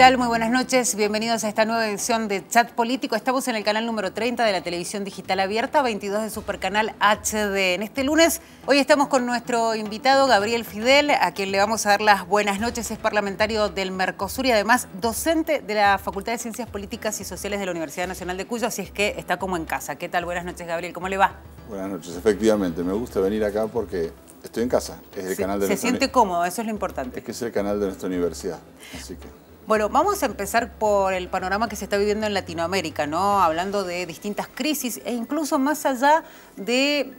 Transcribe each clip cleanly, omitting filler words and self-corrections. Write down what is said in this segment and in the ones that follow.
tal? Muy buenas noches. Bienvenidos a esta nueva edición de Chat Político. Estamos en el canal número 30 de la televisión digital abierta, 22 de Supercanal HD. En este lunes, hoy estamos con nuestro invitado Gabriel Fidel, a quien le vamos a dar las buenas noches. Es parlamentario del Mercosur y además docente de la Facultad de Ciencias Políticas y Sociales de la Universidad Nacional de Cuyo, así es que está como en casa. ¿Qué tal? Buenas noches, Gabriel. ¿Cómo le va? Buenas noches. Efectivamente, me gusta venir acá porque estoy en casa. Es el canal de se siente cómodo, eso es lo importante. Es que es el canal de nuestra universidad, así que... Bueno, vamos a empezar por el panorama que se está viviendo en Latinoamérica, ¿no? Hablando de distintas crisis e incluso más allá de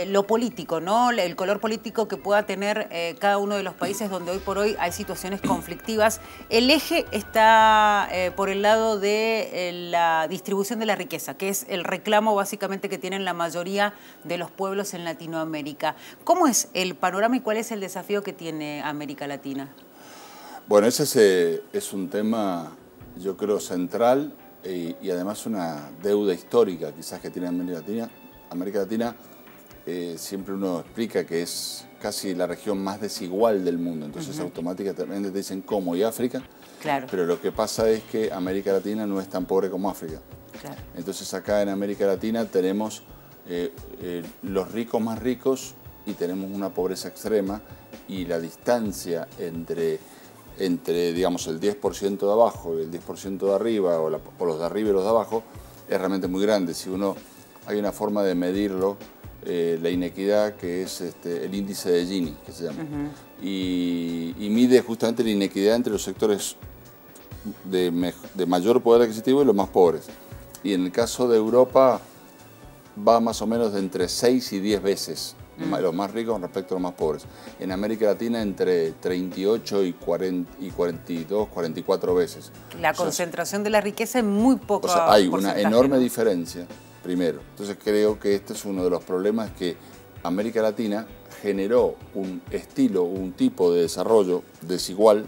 lo político, ¿no? El color político que pueda tener cada uno de los países donde hoy por hoy hay situaciones conflictivas. El eje está por el lado de la distribución de la riqueza, que es el reclamo básicamente que tienen la mayoría de los pueblos en Latinoamérica. ¿Cómo es el panorama y cuál es el desafío que tiene América Latina? Bueno, ese es un tema, yo creo, central y además una deuda histórica quizás que tiene América Latina. América Latina siempre uno explica que es casi la región más desigual del mundo, entonces automáticamente te dicen cómo y África, claro. Pero lo que pasa es que América Latina no es tan pobre como África. Claro. Entonces acá en América Latina tenemos los ricos más ricos y tenemos una pobreza extrema y la distancia entre digamos, el 10% de abajo y el 10% de arriba, o los de arriba y los de abajo, es realmente muy grande. Si hay una forma de medirlo, la inequidad, que es el índice de Gini, que se llama, y mide justamente la inequidad entre los sectores de mayor poder adquisitivo y los más pobres. Y en el caso de Europa va más o menos de entre 6 y 10 veces. Los más ricos respecto a los más pobres. En América Latina entre 38 y 42, 44 veces. La concentración de la riqueza es muy poca. O sea, hay una enorme diferencia, primero. Entonces creo que este es uno de los problemas que América Latina generó un estilo, un tipo de desarrollo desigual.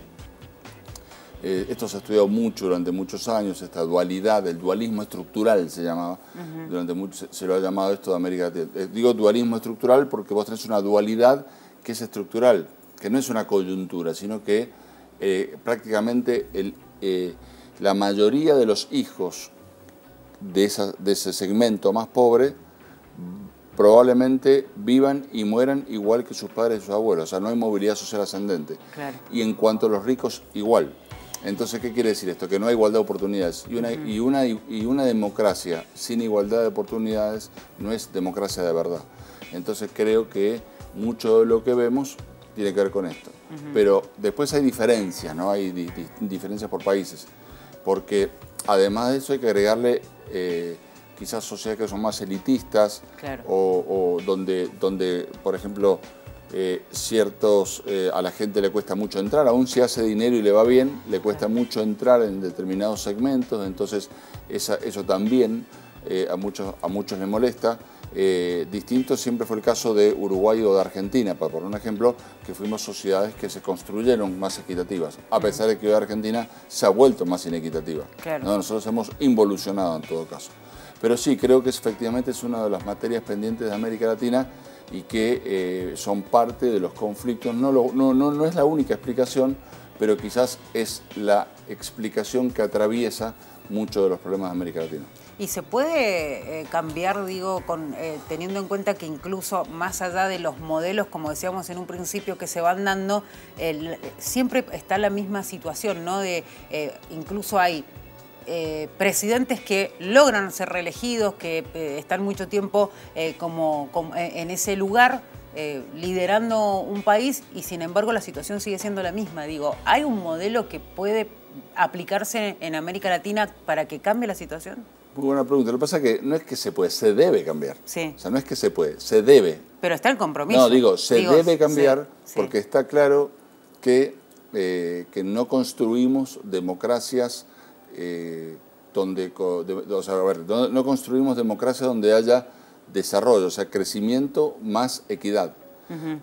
Esto se ha estudiado mucho durante muchos años, esta dualidad, el dualismo estructural se llamaba, durante mucho se lo ha llamado esto de América Latina. Digo dualismo estructural porque vos tenés una dualidad que es estructural, que no es una coyuntura, sino que prácticamente la mayoría de los hijos de ese segmento más pobre probablemente vivan y mueran igual que sus padres y sus abuelos, o sea, no hay movilidad social ascendente. Claro. Y en cuanto a los ricos, igual. Entonces, ¿qué quiere decir esto? Que no hay igualdad de oportunidades. Y una democracia sin igualdad de oportunidades no es democracia de verdad. Entonces, creo que mucho de lo que vemos tiene que ver con esto. Pero después hay diferencias, ¿no? Hay diferencias por países. Porque además de eso hay que agregarle quizás sociedades que son más elitistas, claro, o donde, por ejemplo, a la gente le cuesta mucho entrar, aún si hace dinero y le va bien, le cuesta mucho entrar en determinados segmentos, entonces eso también a muchos les molesta. Distinto siempre fue el caso de Uruguay o de Argentina, para poner un ejemplo, que fuimos sociedades que se construyeron más equitativas, a pesar de que hoy Argentina se ha vuelto más inequitativa. Claro. ¿No? Nosotros hemos involucionado en todo caso. Pero sí, creo que efectivamente es una de las materias pendientes de América Latina y que son parte de los conflictos. No es la única explicación, pero quizás es la explicación que atraviesa muchos de los problemas de América Latina. ¿Y se puede cambiar, digo, teniendo en cuenta que incluso más allá de los modelos, como decíamos en un principio, que se van dando, siempre está la misma situación, ¿no? Incluso hay presidentes que logran ser reelegidos, que están mucho tiempo en ese lugar, liderando un país, y sin embargo la situación sigue siendo la misma. Digo, ¿hay un modelo que puede aplicarse en América Latina para que cambie la situación? Muy buena pregunta. Lo que pasa es que no es que se puede, se debe cambiar. Sí. O sea, no es que se puede, se debe. Pero está el compromiso. No, digo, se debe cambiar, sí, porque está claro que no construimos democracias no construimos democracia donde haya desarrollo, o sea, crecimiento más equidad.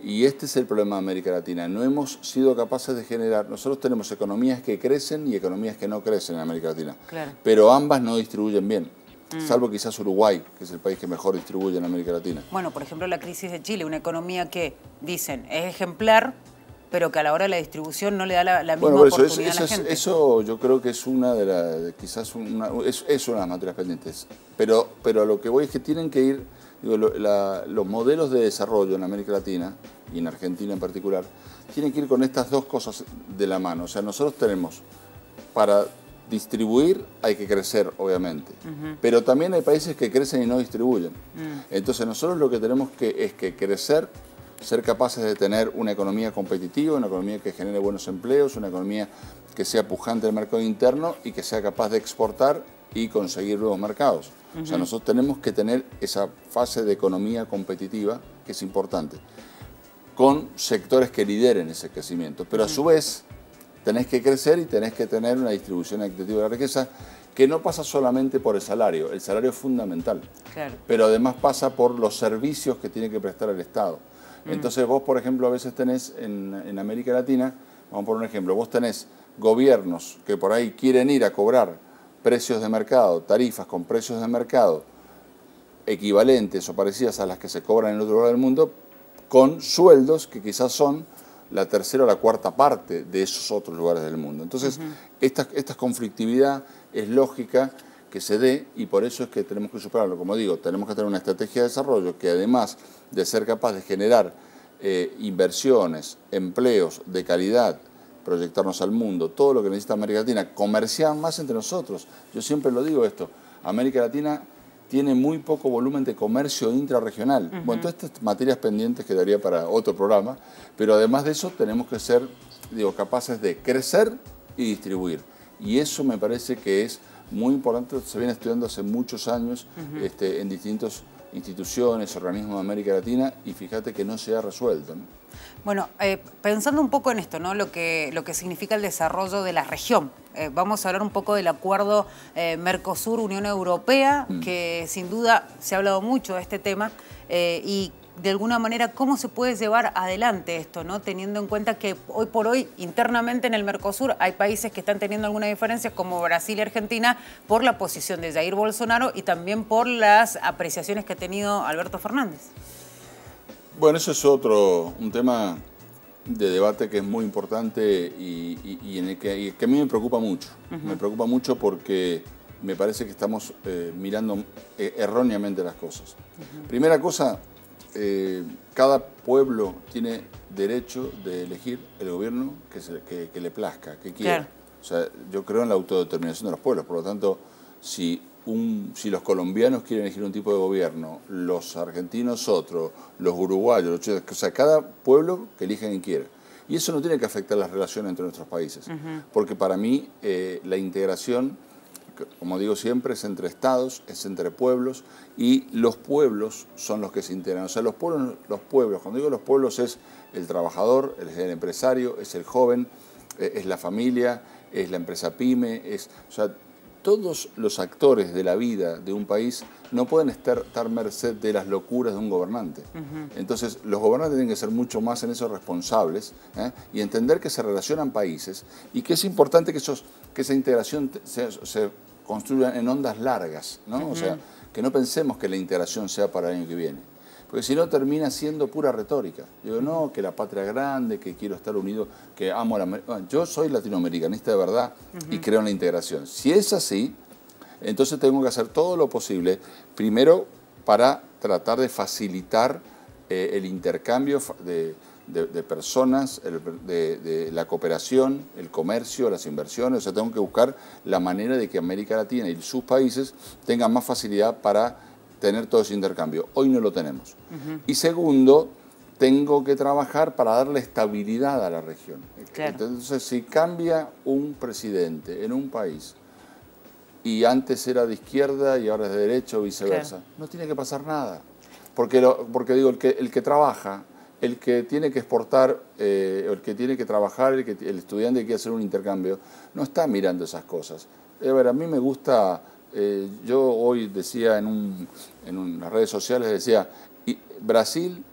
Y este es el problema de América Latina. No hemos sido capaces de generar... Nosotros tenemos economías que crecen y economías que no crecen en América Latina. Claro. Pero ambas no distribuyen bien. Salvo quizás Uruguay, que es el país que mejor distribuye en América Latina. Bueno, por ejemplo, la crisis de Chile, una economía que, dicen, es ejemplar, pero que a la hora de la distribución no le da la misma Bueno, por eso, oportunidad a la gente. eso yo creo que es una de las, quizás es una de las materias pendientes. Pero a lo que voy es que tienen que ir, digo, los modelos de desarrollo en América Latina, y en Argentina en particular, tienen que ir con estas dos cosas de la mano. O sea, nosotros tenemos, para distribuir hay que crecer, obviamente, pero también hay países que crecen y no distribuyen. Entonces nosotros lo que tenemos es que crecer, ser capaces de tener una economía competitiva, una economía que genere buenos empleos, una economía que sea pujante en el mercado interno y que sea capaz de exportar y conseguir nuevos mercados. O sea, nosotros tenemos que tener esa fase de economía competitiva que es importante, con sectores que lideren ese crecimiento. Pero a su vez tenés que crecer y tenés que tener una distribución equitativa de la riqueza que no pasa solamente por el salario es fundamental, claro, pero además pasa por los servicios que tiene que prestar el Estado. Entonces vos, por ejemplo, a veces tenés en América Latina, vamos a poner un ejemplo, vos tenés gobiernos que por ahí quieren ir a cobrar precios de mercado, tarifas con precios de mercado equivalentes o parecidas a las que se cobran en otro lugar del mundo, con sueldos que quizás son la tercera o la cuarta parte de esos otros lugares del mundo. Entonces, esta conflictividad es lógica que se dé y por eso es que tenemos que superarlo. Como digo, tenemos que tener una estrategia de desarrollo que además de ser capaz de generar inversiones, empleos de calidad, proyectarnos al mundo, todo lo que necesita América Latina, comerciar más entre nosotros. Yo siempre lo digo esto, América Latina tiene muy poco volumen de comercio intrarregional. Bueno, todas estas materias pendientes quedaría para otro programa, pero además de eso tenemos que ser, digo, capaces de crecer y distribuir. Y eso me parece que es muy importante, se viene estudiando hace muchos años en distintas instituciones, organismos de América Latina, y fíjate que no se ha resuelto, ¿no? Bueno, pensando un poco en esto, ¿no? Lo que significa el desarrollo de la región. Vamos a hablar un poco del acuerdo Mercosur-Unión Europea, que sin duda se ha hablado mucho de este tema, y de alguna manera cómo se puede llevar adelante esto, ¿no? Teniendo en cuenta que hoy por hoy internamente en el Mercosur hay países que están teniendo algunas diferencias como Brasil y Argentina por la posición de Jair Bolsonaro y también por las apreciaciones que ha tenido Alberto Fernández. Bueno, eso es un tema de debate que es muy importante y en el que a mí me preocupa mucho. Me preocupa mucho porque me parece que estamos mirando erróneamente las cosas. Primera cosa, cada pueblo tiene derecho de elegir el gobierno que le plazca, que quiera. Claro. O sea, yo creo en la autodeterminación de los pueblos, por lo tanto, si los colombianos quieren elegir un tipo de gobierno, los argentinos otro, los uruguayos, los chilenos, o sea, cada pueblo que elija quien quiera. Y eso no tiene que afectar las relaciones entre nuestros países, porque para mí la integración, como digo siempre, es entre estados, es entre pueblos, y los pueblos son los que se integran. O sea, los pueblos, cuando digo los pueblos es el trabajador, es el empresario, es el joven, es la familia, es la empresa pyme, o sea, todos los actores de la vida de un país no pueden estar merced de las locuras de un gobernante. Entonces, los gobernantes tienen que ser mucho más en eso responsables y entender que se relacionan países y que es importante que esa integración se construya en ondas largas, ¿no? O sea, que no pensemos que la integración sea para el año que viene. Porque si no termina siendo pura retórica. Digo, no, que la patria grande, que quiero estar unido, que amo a la... Bueno, yo soy latinoamericanista de verdad y creo en la integración. Si es así, entonces tengo que hacer todo lo posible, primero para tratar de facilitar el intercambio de personas, de la cooperación, el comercio, las inversiones. O sea, tengo que buscar la manera de que América Latina y sus países tengan más facilidad para tener todo ese intercambio. Hoy no lo tenemos. Y segundo, tengo que trabajar para darle estabilidad a la región. Claro. Entonces, si cambia un presidente en un país y antes era de izquierda y ahora es de derecha o viceversa, claro, no tiene que pasar nada. Porque digo, el que trabaja, el que tiene que exportar, el que tiene que trabajar, el estudiante que quiere hacer un intercambio, no está mirando esas cosas. A ver, a mí me gusta... yo hoy decía en las redes sociales, decía, Brasil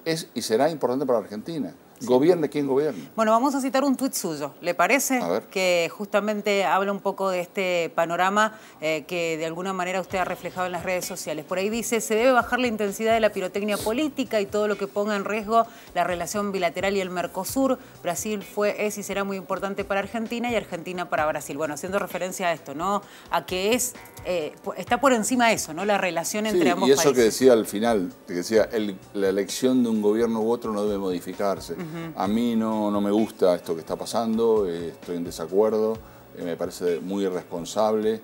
es y será importante para Argentina. Gobierne quien gobierne. Bueno, vamos a citar un tuit suyo, ¿le parece? A ver. Que justamente habla un poco de este panorama que de alguna manera usted ha reflejado en las redes sociales. Por ahí dice, se debe bajar la intensidad de la pirotecnia política y todo lo que ponga en riesgo la relación bilateral y el Mercosur. Brasil es y será muy importante para Argentina y Argentina para Brasil. Bueno, haciendo referencia a esto, ¿no? A que está por encima de eso, ¿no? La relación entre ambos países. Y eso que decía al final, que decía, la elección de un gobierno u otro no debe modificarse. A mí no me gusta esto que está pasando, estoy en desacuerdo, me parece muy irresponsable.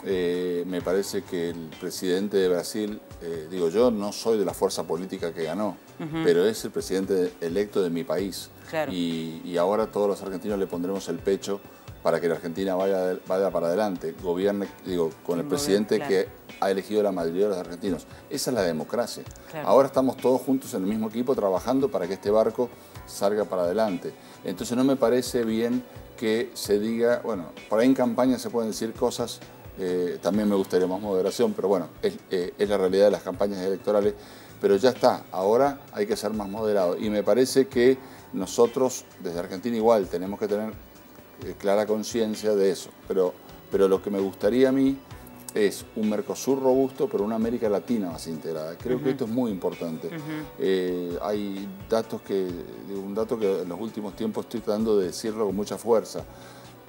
Me parece que el presidente de Brasil, digo, yo no soy de la fuerza política que ganó, pero es el presidente electo de mi país. Claro. Y ahora todos los argentinos le pondremos el pecho para que la Argentina vaya para adelante, gobierne, digo, con el presidente que ha elegido la mayoría de los argentinos. Esa es la democracia. Claro. Ahora estamos todos juntos en el mismo equipo trabajando para que este barco salga para adelante. Entonces no me parece bien que se diga, bueno, por ahí en campaña se pueden decir cosas, también me gustaría más moderación, pero bueno, es la realidad de las campañas electorales, pero ya está, ahora hay que ser más moderado. Y me parece que nosotros, desde Argentina igual, tenemos que tener clara conciencia de eso, pero lo que me gustaría a mí es un Mercosur robusto, pero una América Latina más integrada. Creo que esto es muy importante. Hay un dato que en los últimos tiempos estoy tratando de decirlo con mucha fuerza.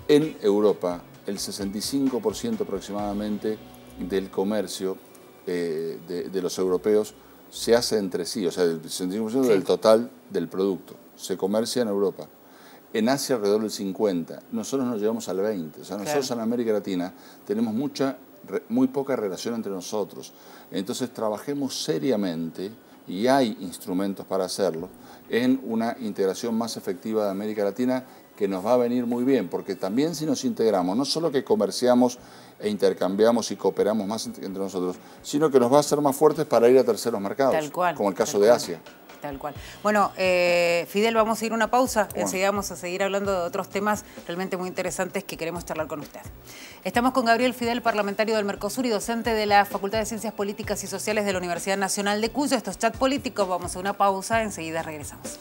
En Europa, el 65% aproximadamente del comercio de los europeos se hace entre sí, o sea, el 65% del total del producto se comercia en Europa. En Asia alrededor del 50%, nosotros nos llevamos al 20%. O sea, nosotros en América Latina tenemos muy poca relación entre nosotros. Entonces trabajemos seriamente, y hay instrumentos para hacerlo, en una integración más efectiva de América Latina que nos va a venir muy bien, porque también si nos integramos, no solo que comerciamos e intercambiamos y cooperamos más entre nosotros, sino que nos va a hacer más fuertes para ir a terceros mercados, tal cual, como el caso de Asia. Tal cual. Bueno, Fidel, vamos a ir a una pausa. Bueno. Enseguida vamos a seguir hablando de otros temas realmente muy interesantes que queremos charlar con usted. Estamos con Gabriel Fidel, parlamentario del Mercosur y docente de la Facultad de Ciencias Políticas y Sociales de la Universidad Nacional de Cuyo. Esto es Chat Político. Vamos a una pausa. Enseguida regresamos.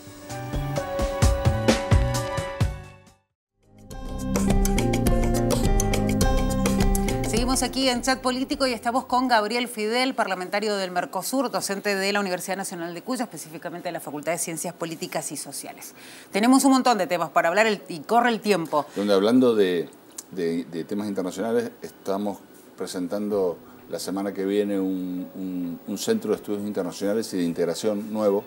Seguimos aquí en Chat Político y estamos con Gabriel Fidel, parlamentario del Mercosur, docente de la Universidad Nacional de Cuyo, específicamente de la Facultad de Ciencias Políticas y Sociales. Tenemos un montón de temas para hablar y corre el tiempo. Donde hablando de temas internacionales, estamos presentando la semana que viene un centro de estudios internacionales y de integración nuevo,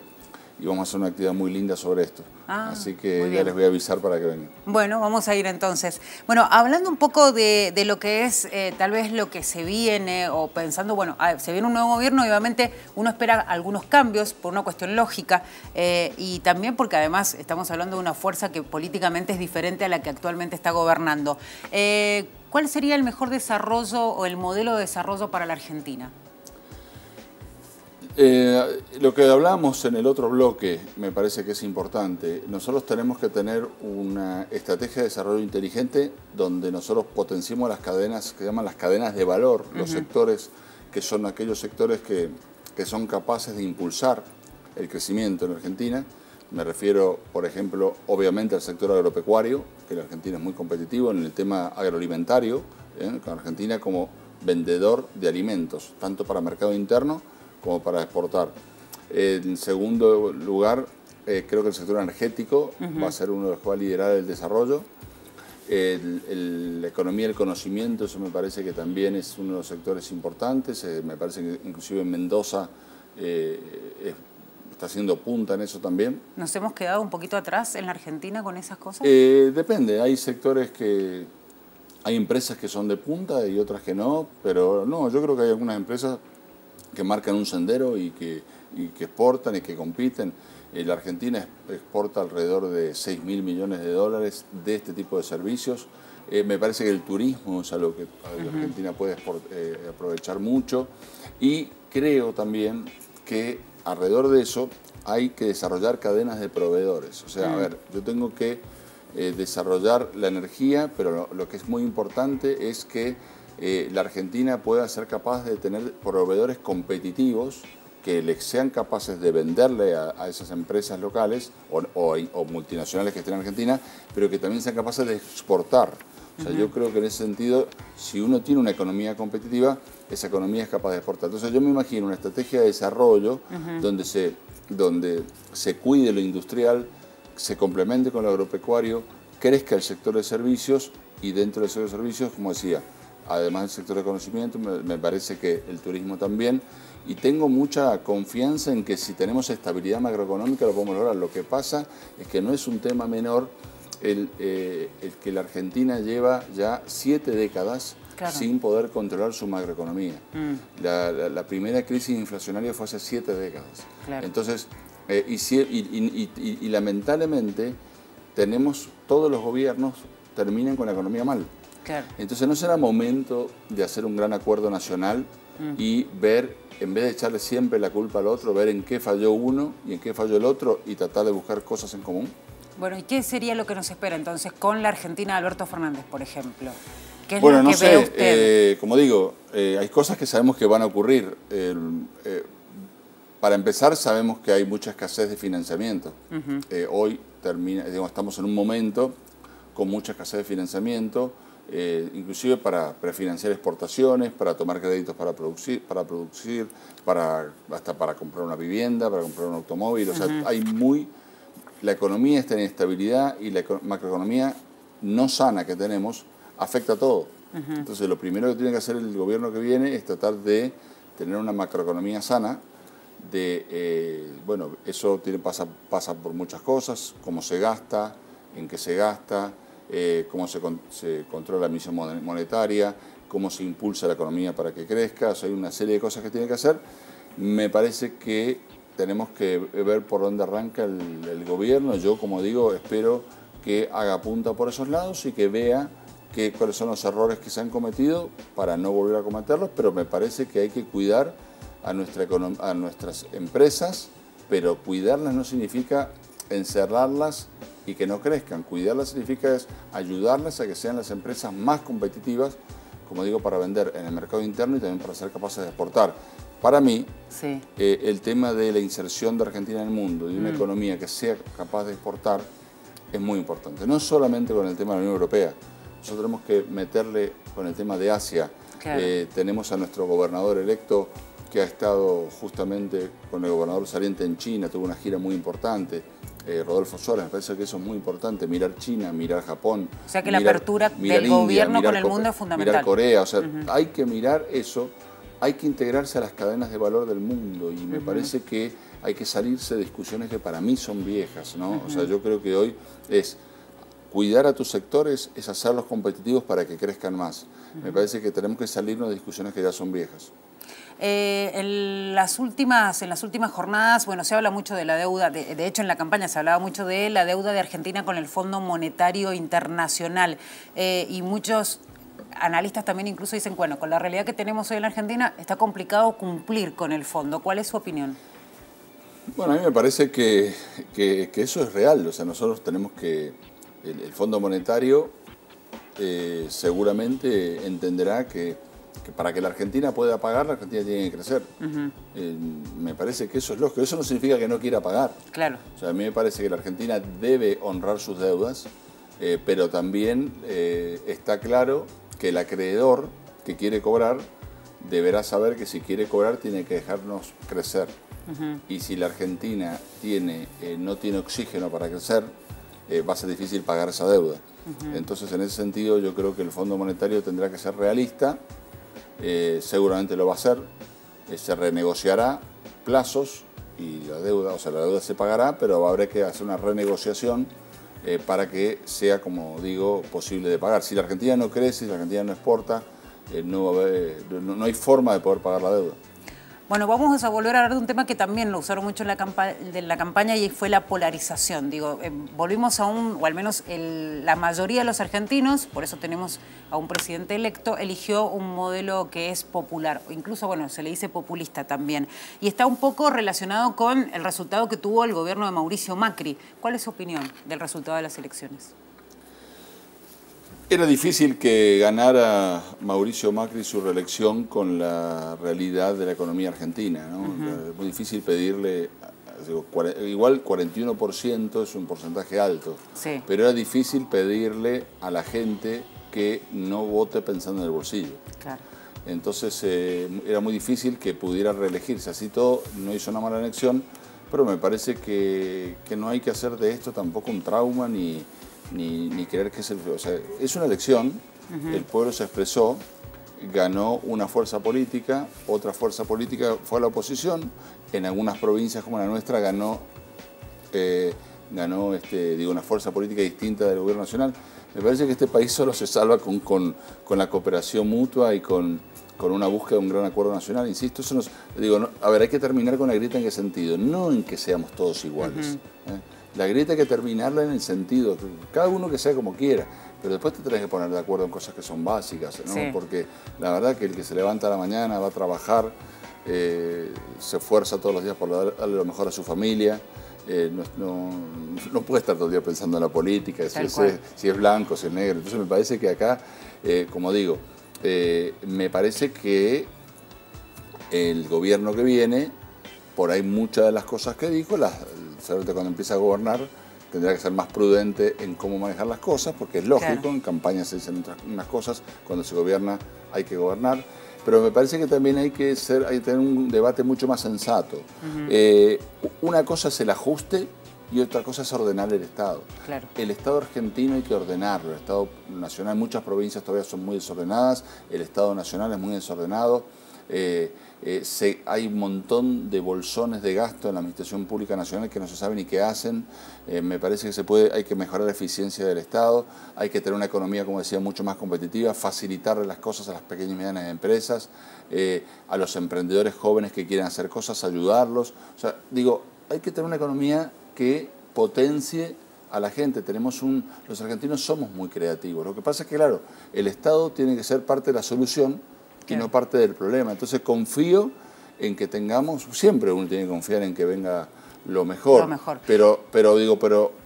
y vamos a hacer una actividad muy linda sobre esto. Así que ya les voy a avisar para que vengan. Bueno, vamos a ir entonces. Bueno, hablando un poco de lo que es tal vez lo que se viene, o pensando, bueno, se viene un nuevo gobierno y obviamente uno espera algunos cambios por una cuestión lógica y también porque además estamos hablando de una fuerza que políticamente es diferente a la que actualmente está gobernando. ¿Cuál sería el mejor desarrollo o el modelo de desarrollo para la Argentina? Lo que hablamos en el otro bloque me parece que es importante. Nosotros tenemos que tener una estrategia de desarrollo inteligente donde nosotros potenciemos las cadenas que llaman las cadenas de valor, los sectores que son aquellos sectores que son capaces de impulsar el crecimiento en Argentina. Me refiero, por ejemplo, obviamente al sector agropecuario, que la Argentina es muy competitivo en el tema agroalimentario, con Argentina como vendedor de alimentos, tanto para mercado interno como para exportar. En segundo lugar, creo que el sector energético va a ser uno de los que va a liderar el desarrollo. La economía del conocimiento, eso me parece que también es uno de los sectores importantes. Me parece que inclusive en Mendoza está haciendo punta en eso también. ¿Nos hemos quedado un poquito atrás en la Argentina con esas cosas? Depende, hay sectores que... Hay empresas que son de punta y otras que no, pero no, yo creo que hay algunas empresas que marcan un sendero y que exportan y que compiten. La Argentina exporta alrededor de 6.000 millones de dólares de este tipo de servicios. Me parece que el turismo es algo que Argentina puede aprovechar mucho. Y creo también que alrededor de eso hay que desarrollar cadenas de proveedores. O sea, a ver, yo tengo que desarrollar la energía, pero lo que es muy importante es que la Argentina pueda ser capaz de tener proveedores competitivos que sean capaces de venderle a esas empresas locales o multinacionales que estén en Argentina, pero que también sean capaces de exportar. O sea, yo creo que en ese sentido, si uno tiene una economía competitiva, esa economía es capaz de exportar. Entonces yo me imagino una estrategia de desarrollo donde se cuide lo industrial, se complemente con lo agropecuario, crezca el sector de servicios y dentro del sector de servicios, como decía, además del sector de conocimiento, me parece que el turismo también. Y tengo mucha confianza en que si tenemos estabilidad macroeconómica lo podemos lograr. Lo que pasa es que no es un tema menor el que la Argentina lleva ya 7 décadas sin poder controlar su macroeconomía. La primera crisis inflacionaria fue hace 7 décadas. Entonces, y lamentablemente todos los gobiernos terminan con la economía mal. Entonces no será momento de hacer un gran acuerdo nacional y ver, en vez de echarle siempre la culpa al otro, ver en qué falló uno y en qué falló el otro y tratar de buscar cosas en común. Bueno, ¿y qué sería lo que nos espera entonces con la Argentina de Alberto Fernández, por ejemplo? ¿Qué es bueno, lo no que ve usted? Como digo, hay cosas que sabemos que van a ocurrir. Para empezar, sabemos que hay mucha escasez de financiamiento. Hoy estamos en un momento con mucha escasez de financiamiento, inclusive para prefinanciar exportaciones, para tomar créditos para producir, hasta para comprar una vivienda, para comprar un automóvil. O sea, la economía está en inestabilidad y la macroeconomía no sana que tenemos afecta a todo. Entonces, lo primero que tiene que hacer el gobierno que viene es tratar de tener una macroeconomía sana. Bueno, eso pasa por muchas cosas, cómo se gasta, en qué se gasta, cómo se controla la emisión monetaria, cómo se impulsa la economía para que crezca. O sea, hay una serie de cosas que tiene que hacer. Me parece que tenemos que ver por dónde arranca el gobierno. Yo, como digo, espero que haga punta por esos lados y que vea cuáles son los errores que se han cometido para no volver a cometerlos, pero me parece que hay que cuidar a nuestras empresas, pero cuidarlas no significa encerrarlas y que no crezcan. Cuidarlas significa ayudarlas a que sean las empresas más competitivas, como digo, para vender en el mercado interno y también para ser capaces de exportar. Para mí, el tema de la inserción de Argentina en el mundo y una economía que sea capaz de exportar es muy importante. No solamente con el tema de la Unión Europea, nosotros tenemos que meterle con el tema de Asia. Tenemos a nuestro gobernador electo que ha estado justamente con el gobernador saliente en China, tuvo una gira muy importante. Rodolfo Sola, me parece que eso es muy importante, mirar China, mirar Japón. O sea que la apertura del gobierno con el mundo es fundamental. Mirar Corea, o sea, hay que mirar eso, hay que integrarse a las cadenas de valor del mundo y me parece que hay que salirse de discusiones que para mí son viejas, ¿no? O sea, yo creo que hoy es cuidar a tus sectores, es hacerlos competitivos para que crezcan más. Me parece que tenemos que salirnos de discusiones que ya son viejas. En las últimas jornadas, bueno, se habla mucho de la deuda, de hecho en la campaña se hablaba mucho de la deuda de Argentina con el Fondo Monetario Internacional y muchos analistas también incluso dicen, bueno, con la realidad que tenemos hoy en la Argentina está complicado cumplir con el fondo. ¿Cuál es su opinión? Bueno, a mí me parece que eso es real, o sea, nosotros tenemos que, el Fondo Monetario seguramente entenderá que para que la Argentina pueda pagar, la Argentina tiene que crecer. Me parece que eso es lógico. Eso no significa que no quiera pagar. Claro. O sea, a mí me parece que la Argentina debe honrar sus deudas, pero también está claro que el acreedor que quiere cobrar deberá saber que si quiere cobrar tiene que dejarnos crecer. Y si la Argentina no tiene oxígeno para crecer, va a ser difícil pagar esa deuda. Entonces, en ese sentido, yo creo que el Fondo Monetario tendrá que ser realista. Seguramente lo va a hacer, se renegociará plazos y la deuda se pagará, pero habrá que hacer una renegociación para que sea, como digo, posible de pagar. Si la Argentina no crece, si la Argentina no exporta, no hay forma de poder pagar la deuda. Bueno, vamos a volver a hablar de un tema que también lo usaron mucho en la campaña y fue la polarización. Digo, volvimos o al menos la mayoría de los argentinos, por eso tenemos a un presidente electo, eligió un modelo que es popular, o incluso, bueno, se le dice populista también. Y está un poco relacionado con el resultado que tuvo el gobierno de Mauricio Macri. ¿Cuál es su opinión del resultado de las elecciones? Era difícil que ganara Mauricio Macri su reelección con la realidad de la economía argentina, ¿no? Es muy difícil pedirle, igual 41% es un porcentaje alto, sí, pero era difícil pedirle a la gente que no vote pensando en el bolsillo. claro. Entonces era muy difícil que pudiera reelegirse. Así todo, no hizo una mala elección, pero me parece que no hay que hacer de esto tampoco un trauma ni creer que es el... O sea, es una elección, el pueblo se expresó, ganó una fuerza política, otra fuerza política fue a la oposición, en algunas provincias como la nuestra ganó una fuerza política distinta del gobierno nacional. Me parece que este país solo se salva con la cooperación mutua y con una búsqueda de un gran acuerdo nacional. Insisto, eso a ver, hay que terminar con la grieta en qué sentido, no en que seamos todos iguales. La grieta hay que terminarla en el sentido, cada uno que sea como quiera, pero después te tenés que poner de acuerdo en cosas que son básicas, ¿no? Sí. Porque la verdad que el que se levanta a la mañana, va a trabajar, se esfuerza todos los días por darle lo mejor a su familia, no puede estar todo el día pensando en la política, si es blanco, si es negro. Entonces me parece que acá, como digo, me parece que el gobierno que viene, por ahí muchas de las cosas que dijo, cuando empieza a gobernar, tendrá que ser más prudente en cómo manejar las cosas, porque es lógico, claro. En campaña se dicen unas cosas, cuando se gobierna hay que gobernar, pero me parece que también hay que tener un debate mucho más sensato. Una cosa es el ajuste y otra cosa es ordenar el Estado. Claro. El Estado argentino hay que ordenarlo, el Estado nacional, muchas provincias todavía son muy desordenadas, el Estado nacional es muy desordenado. Hay un montón de bolsones de gasto en la Administración Pública Nacional que no se sabe ni qué hacen. Me parece que hay que mejorar la eficiencia del Estado, hay que tener una economía, como decía, mucho más competitiva, facilitarle las cosas a las pequeñas y medianas empresas, a los emprendedores jóvenes que quieren hacer cosas, ayudarlos. O sea, hay que tener una economía que potencie a la gente. Los argentinos somos muy creativos. Lo que pasa es que, claro, el Estado tiene que ser parte de la solución y no parte del problema. Entonces confío en que siempre uno tiene que confiar en que venga lo mejor. Pero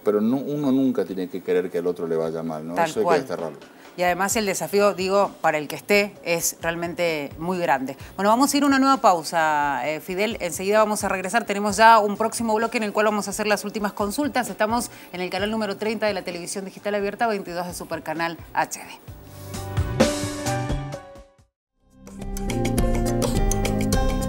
uno nunca tiene que querer que al otro le vaya mal, ¿no? Eso hay que desterrarlo. Y además el desafío, para el que esté, es realmente muy grande. Bueno, vamos a ir a una nueva pausa, Fidel. Enseguida vamos a regresar. Tenemos ya un próximo bloque en el cual vamos a hacer las últimas consultas. Estamos en el canal número 30 de la televisión digital abierta, 22 de Supercanal HD.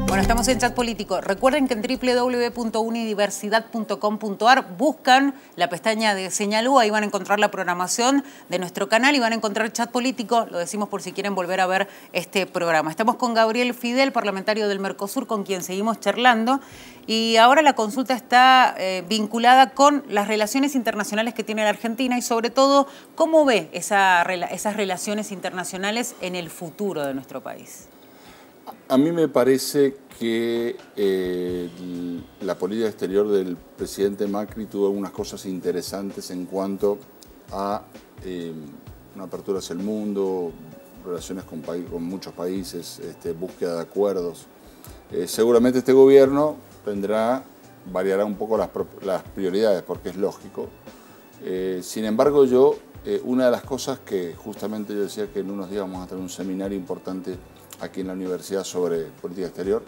Bueno, estamos en Chat Político. Recuerden que en www.unidiversidad.com.ar buscan la pestaña de Señalú, ahí van a encontrar la programación de nuestro canal y van a encontrar Chat Político, lo decimos por si quieren volver a ver este programa. Estamos con Gabriel Fidel, parlamentario del Mercosur, con quien seguimos charlando, y ahora la consulta está vinculada con las relaciones internacionales que tiene la Argentina y sobre todo, ¿cómo ve esas relaciones internacionales en el futuro de nuestro país? A mí me parece que la política exterior del presidente Macri tuvo algunas cosas interesantes en cuanto a una apertura hacia el mundo, relaciones con muchos países, búsqueda de acuerdos. Seguramente este gobierno variará un poco las prioridades, porque es lógico. Sin embargo, una de las cosas que justamente yo decía que en unos días vamos a tener un seminario importante aquí en la universidad sobre política exterior.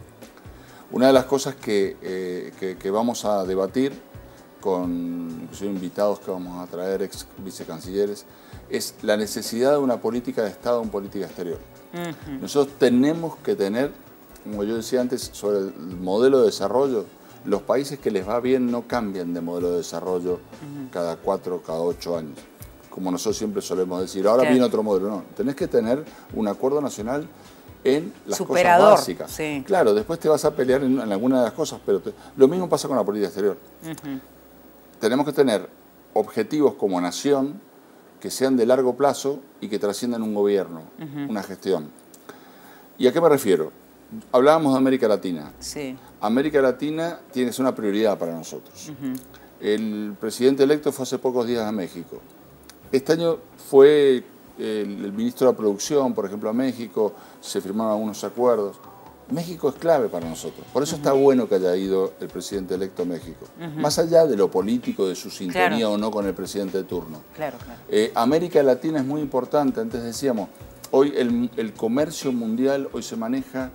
Una de las cosas que vamos a debatir con inclusive invitados que vamos a traer, ex vicecancilleres, es la necesidad de una política de Estado en política exterior. Nosotros tenemos que tener, como yo decía antes, sobre el modelo de desarrollo, los países que les va bien no cambian de modelo de desarrollo cada 4 o cada 8 años, como nosotros siempre solemos decir, ahora viene otro modelo. No, tenés que tener un acuerdo nacional en las cosas básicas. Sí. Claro, después te vas a pelear en alguna de las cosas, pero lo mismo pasa con la política exterior. Tenemos que tener objetivos como nación que sean de largo plazo y que trasciendan un gobierno, una gestión. ¿Y a qué me refiero? Hablábamos de América Latina. Sí. América Latina tiene que ser una prioridad para nosotros. El presidente electo fue hace pocos días a México. Este año fue el ministro de la Producción, por ejemplo, a México, se firmaron algunos acuerdos. México es clave para nosotros. Por eso está bueno que haya ido el presidente electo a México. Más allá de lo político, de su sintonía o no con el presidente de turno. América Latina es muy importante. Antes decíamos, hoy el comercio mundial hoy se maneja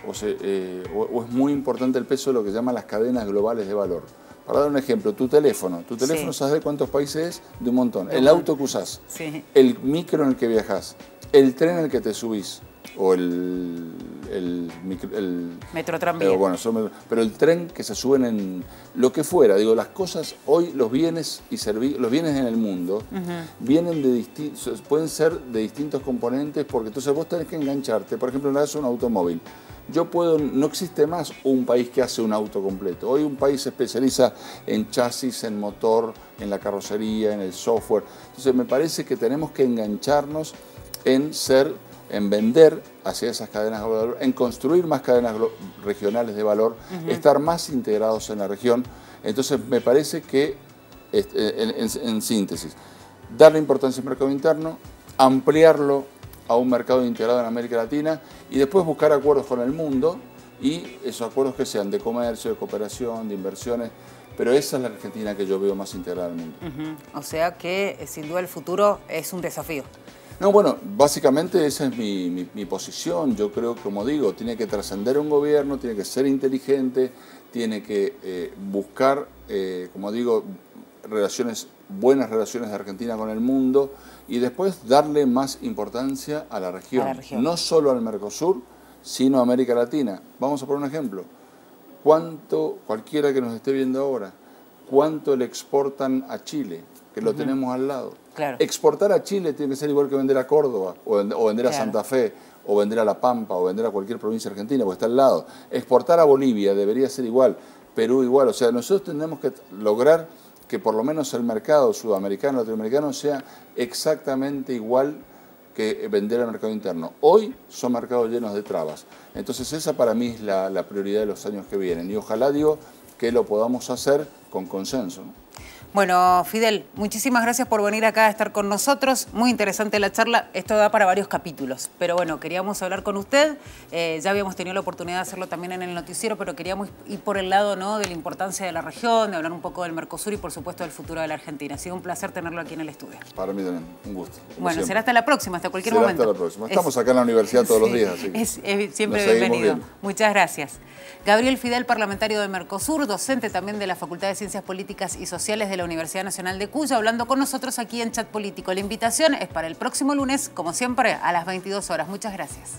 o es muy importante el peso de lo que llaman las cadenas globales de valor. Para dar un ejemplo, tu teléfono, ¿sabes de cuántos países es? De un montón. El auto que usás, el micro en el que viajás, el tren en el que te subís, o el metro tranvía. Pero el tren que se suben en lo que fuera, digo, las cosas hoy, los bienes y los bienes en el mundo vienen pueden ser de distintos componentes, porque entonces vos tenés que engancharte. Por ejemplo, una vez un automóvil. No existe más un país que hace un auto completo. Hoy un país se especializa en chasis, en motor, en la carrocería, en el software. Entonces me parece que tenemos que engancharnos en vender hacia esas cadenas de valor, en construir más cadenas regionales de valor, estar más integrados en la región. Entonces me parece que, en síntesis, darle importancia al mercado interno, ampliarlo a un mercado integrado en América Latina y después buscar acuerdos con el mundo, y esos acuerdos que sean de comercio, de cooperación, de inversiones, pero esa es la Argentina que yo veo más integrada al mundo. O sea que sin duda el futuro es un desafío. No, bueno, básicamente esa es mi posición. Yo creo, como digo, tiene que trascender un gobierno, tiene que ser inteligente, tiene que buscar, como digo, buenas relaciones de Argentina con el mundo, y después darle más importancia a la región. No solo al Mercosur, sino a América Latina. Vamos a poner un ejemplo. Cualquiera que nos esté viendo ahora, ¿cuánto le exportan a Chile? Que lo tenemos al lado. Exportar a Chile tiene que ser igual que vender a Córdoba, o vender a Santa Fe, o vender a La Pampa, o vender a cualquier provincia argentina, porque está al lado. Exportar a Bolivia debería ser igual, Perú igual. O sea, nosotros tenemos que lograr que por lo menos el mercado sudamericano, latinoamericano, sea exactamente igual que vender al mercado interno. Hoy son mercados llenos de trabas. Entonces esa para mí es la prioridad de los años que vienen. Y ojalá, digo, que lo podamos hacer con consenso, ¿no? Bueno, Fidel, muchísimas gracias por venir acá a estar con nosotros. Muy interesante la charla. Esto da para varios capítulos. Pero bueno, queríamos hablar con usted. Ya habíamos tenido la oportunidad de hacerlo también en el noticiero, pero queríamos ir por el lado, ¿no?, de la importancia de la región, de hablar un poco del Mercosur y, por supuesto, del futuro de la Argentina. Ha sido un placer tenerlo aquí en el estudio. Para mí también, un gusto. Bueno, siempre. Será hasta la próxima, hasta cualquier momento. Hasta la próxima. Estamos acá en la universidad todos los días. Así que es siempre bienvenido. Muchas gracias. Gabriel Fidel, parlamentario de Mercosur, docente también de la Facultad de Ciencias Políticas y Sociales de la Universidad Nacional de Cuyo, hablando con nosotros aquí en Chat Político. La invitación es para el próximo lunes, como siempre, a las 22 horas. Muchas gracias.